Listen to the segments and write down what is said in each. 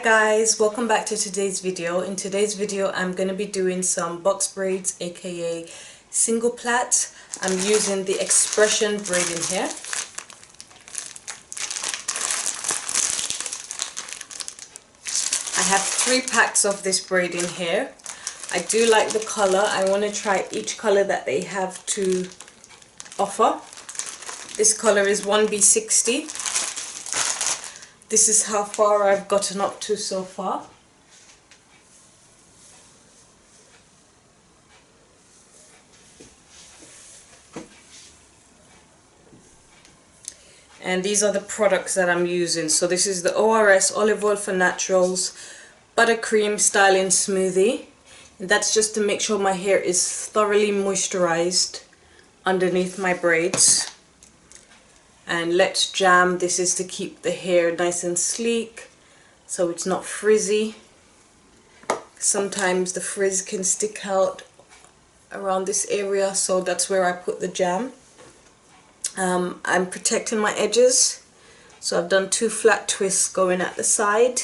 guys, welcome back to today's video. In today's video I'm going to be doing some box braids, aka single plait. I'm using the Xpression braiding hair. I have 3 packs of this braiding hair. I do like the color. I want to try each color that they have to offer. This color is 1B60. This is how far I've gotten up to so far. And these are the products that I'm using. So this is the ORS Olive Oil for Naturals Buttercream Styling Smoothie. And that's just to make sure my hair is thoroughly moisturized underneath my braids. And Let's Jam, this is to keep the hair nice and sleek so it's not frizzy. Sometimes the frizz can stick out around this area, so that's where I put the jam. I'm protecting my edges, so I've done 2 flat twists going at the side,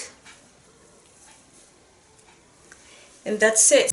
and that's it.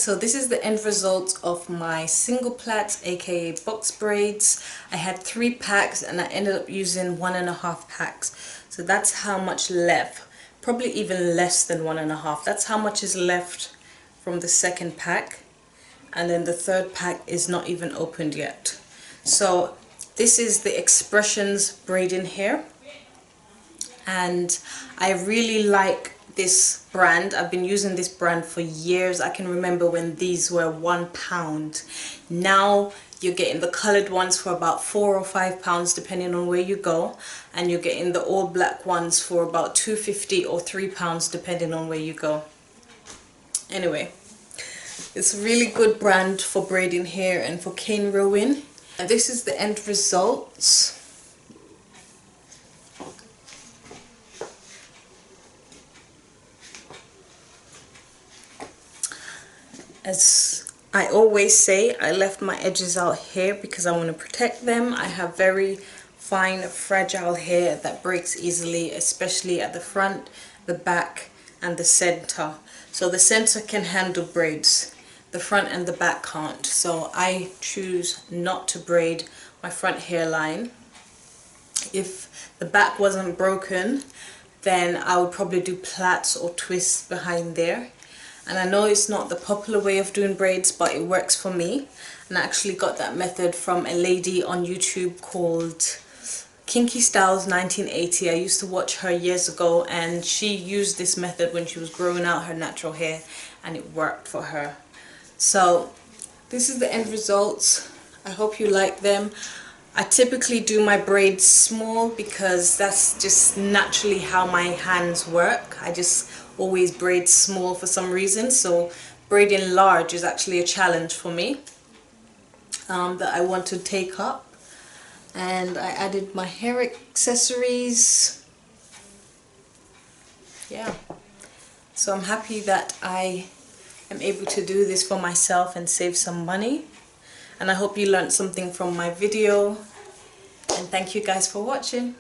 so this is the end result of my single plaits, aka box braids. I had 3 packs and I ended up using 1.5 packs. So that's how much left, probably even less than 1.5. That's how much is left from the second pack, and then the third pack is not even opened yet. So this is the Xpressions Braiding hair, and I really like this brand. I've been using this brand for years. I can remember when these were £1. Now you're getting the colored ones for about £4 or £5 depending on where you go, and you're getting the all black ones for about £2.50 or £3 depending on where you go. Anyway, it's a really good brand for braiding hair and for cane rowing. And this is the end results. As I always say, I left my edges out here because I want to protect them. I have very fine, fragile hair that breaks easily, especially at the front, the back, and the center. So the center can handle braids, the front and the back can't. So I choose not to braid my front hairline. If the back wasn't broken, then I would probably do plaits or twists behind there. And I know it's not the popular way of doing braids, but it works for me. And I actually got that method from a lady on YouTube called Kinky Styles 1980. I used to watch her years ago, and she used this method when she was growing out her natural hair, and it worked for her. So this is the end results. I hope you like them. I typically do my braids small because that's just naturally how my hands work. I just always braid small for some reason, so braiding large is actually a challenge for me that I want to take up. And I added my hair accessories. Yeah, so I'm happy that I am able to do this for myself and save some money. And I hope you learned something from my video, and thank you guys for watching.